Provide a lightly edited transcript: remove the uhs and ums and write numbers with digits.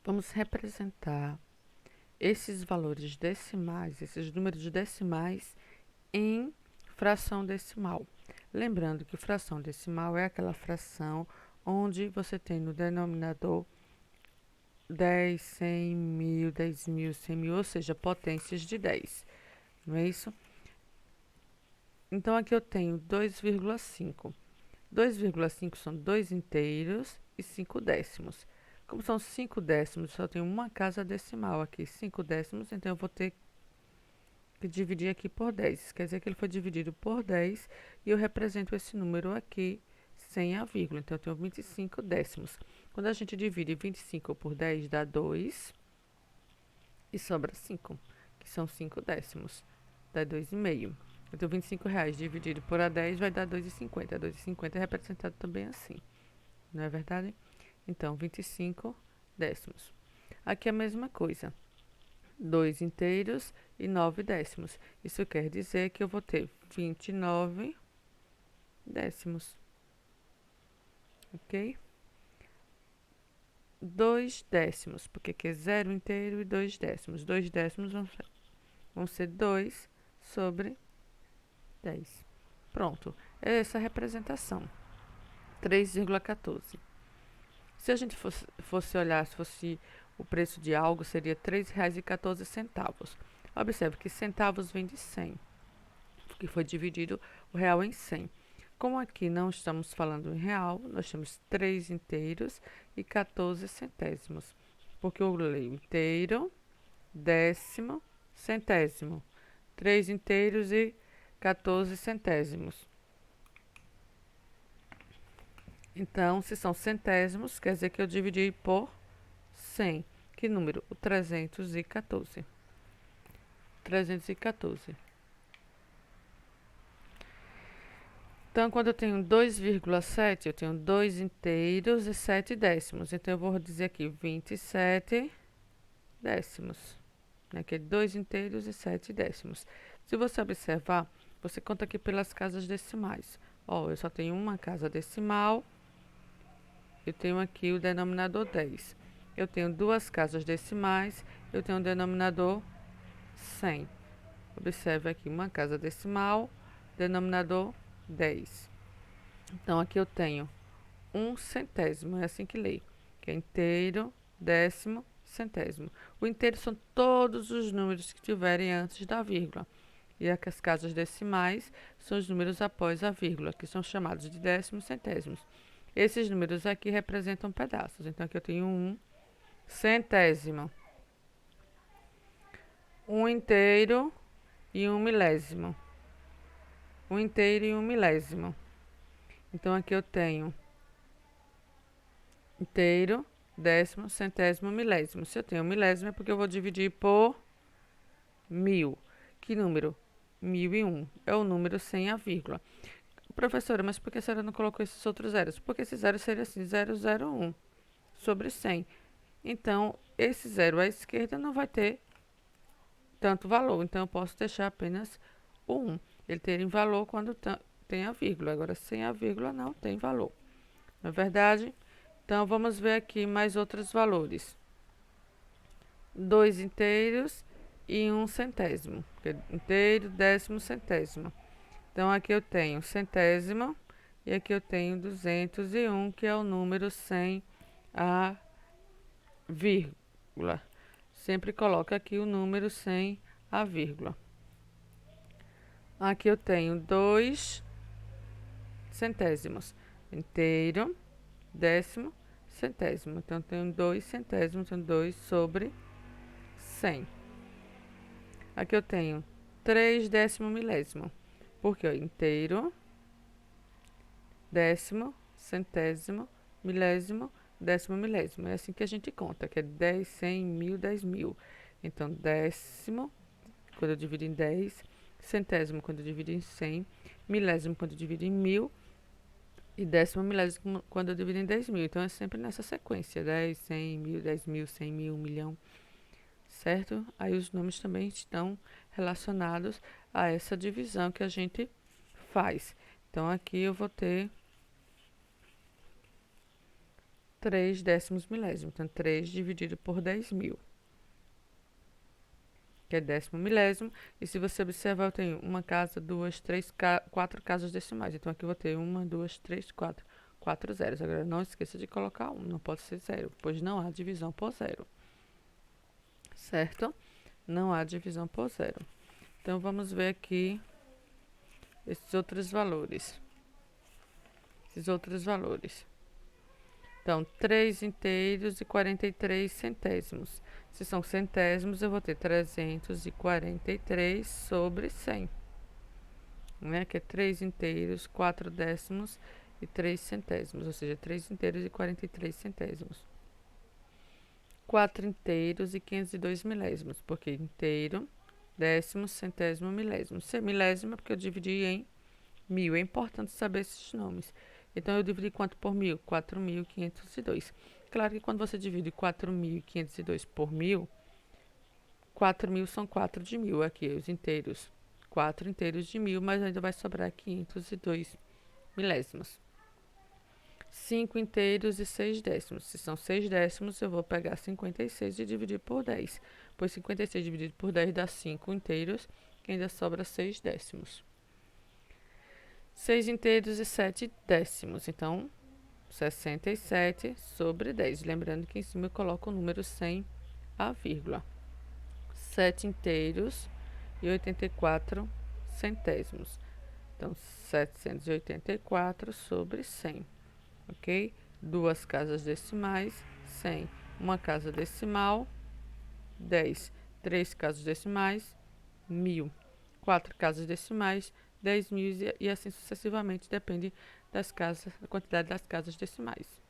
Vamos representar esses valores decimais, esses números decimais em fração decimal. Lembrando que fração decimal é aquela fração onde você tem no denominador 10, 100, 1000, 10.000, 100.000, ou seja, potências de 10, não é isso? Então, aqui eu tenho 2,5. 2,5 são 2 inteiros e 5 décimos. Como são 5 décimos, só tenho uma casa decimal aqui, 5 décimos, então eu vou ter que dividir aqui por 10. Isso quer dizer que ele foi dividido por 10 e eu represento esse número aqui sem a vírgula. Então, eu tenho 25 décimos. Quando a gente divide 25 por 10, dá 2 e sobra 5, que são 5 décimos. Dá 2,5. Eu tenho R$ 25 dividido por a 10 vai dar 2,50. 2,50 é representado também assim, não é verdade? Então, 25 décimos. Aqui é a mesma coisa. 2 inteiros e 9 décimos. Isso quer dizer que eu vou ter 29 décimos. Ok? 2 décimos, porque aqui é 0 inteiro e 2 décimos. 2 décimos vão ser 2 sobre 10. Pronto. É essa a representação. 3,14. Se a gente fosse olhar, se fosse o preço de algo, seria R$ 3,14. Observe que centavos vem de 100, porque foi dividido o real em 100. Como aqui não estamos falando em real, nós temos 3 inteiros e 14 centésimos. Porque eu leio inteiro, décimo, centésimo. 3 inteiros e 14 centésimos. Então, se são centésimos, quer dizer que eu dividi por 100. Que número? O 314. 314. Então, quando eu tenho 2,7, eu tenho 2 inteiros e 7 décimos. Então, eu vou dizer aqui 27 décimos. Né? Que é 2 inteiros e 7 décimos. Se você observar, você conta aqui pelas casas decimais. Ó, eu só tenho uma casa decimal. Eu tenho aqui o denominador 10. Eu tenho duas casas decimais. Eu tenho o denominador 100. Observe aqui uma casa decimal, denominador 10. Então, aqui eu tenho 1 centésimo, é assim que leio, que é inteiro, décimo, centésimo. O inteiro são todos os números que tiverem antes da vírgula. E as casas decimais são os números após a vírgula, que são chamados de décimos, centésimos. Esses números aqui representam pedaços. Então, aqui eu tenho 1 centésimo, 1 inteiro e 1 milésimo. 1 inteiro e 1 milésimo. Então, aqui eu tenho inteiro, décimo, centésimo, milésimo. Se eu tenho milésimo é porque eu vou dividir por 1000. Que número? 1001. É o número sem a vírgula. Professora, mas por que a senhora não colocou esses outros zeros? Porque esse zero seria assim, 001 sobre 100. Então, esse zero à esquerda não vai ter tanto valor. Então, eu posso deixar apenas o 1. Ele teria valor quando tem a vírgula. Agora, sem a vírgula, não tem valor. Não é verdade? Então, vamos ver aqui mais outros valores. 2 inteiros e 1 centésimo. Inteiro, décimo, centésimo. Então, aqui eu tenho centésimo e aqui eu tenho 201, que é o número sem a vírgula. Sempre coloca aqui o número sem a vírgula. Aqui eu tenho 2 centésimos. Inteiro, décimo, centésimo. Então, tenho 2 centésimos, então 2 sobre 100. Aqui eu tenho 3 décimo milésimo. Porque, ó, inteiro, décimo, centésimo, milésimo, décimo milésimo. É assim que a gente conta, que é 10, 100, 1000, 10.000. Então, décimo, quando eu divido em 10, centésimo, quando eu divido em 100, milésimo, quando eu divido em 1000, e décimo milésimo, quando eu divido em 10.000. Então, é sempre nessa sequência, 10, 100, 1000, 10.000, 100.000, 1 milhão, certo? Aí os nomes também estão relacionados a essa divisão que a gente faz. Então, aqui eu vou ter 3 décimos milésimos. Então, 3 dividido por 10.000, que é décimo milésimo. E se você observar, eu tenho uma casa, duas, três, quatro casas decimais. Então, aqui eu vou ter uma, duas, três, quatro. 4 zeros. Agora, não esqueça de colocar 1, não pode ser 0, pois não há divisão por 0. Certo? Não há divisão por 0. Então, vamos ver aqui esses outros valores. Então, 3 inteiros e 43 centésimos. Se são centésimos, eu vou ter 343 sobre 100. Né? Que é 3 inteiros, 4 décimos e 3 centésimos. Ou seja, 3 inteiros e 43 centésimos. 4 inteiros e 502 milésimos. Porque inteiro, décimo, centésimo, milésimo. Se é milésimo, é porque eu dividi em 1000. É importante saber esses nomes. Então, eu dividi quanto por 1000? 4.502. Claro que quando você divide 4.502 por 1000, 4.000 são 4 de 1000 aqui, os inteiros. 4 inteiros de 1000, mas ainda vai sobrar 502 milésimos. 5 inteiros e 6 décimos. Se são 6 décimos, eu vou pegar 56 e dividir por 10. Pois 56 dividido por 10 dá 5 inteiros, que ainda sobra 6 décimos. 6 inteiros e 7 décimos. Então, 67 sobre 10. Lembrando que em cima eu coloco o número sem a vírgula. 7 inteiros e 84 centésimos. Então, 784 sobre 100. Ok? Duas casas decimais, 100. Uma casa decimal, 10. Três casas decimais, 1000. Quatro casas decimais, 10.000 e assim sucessivamente, depende das casas, da quantidade das casas decimais.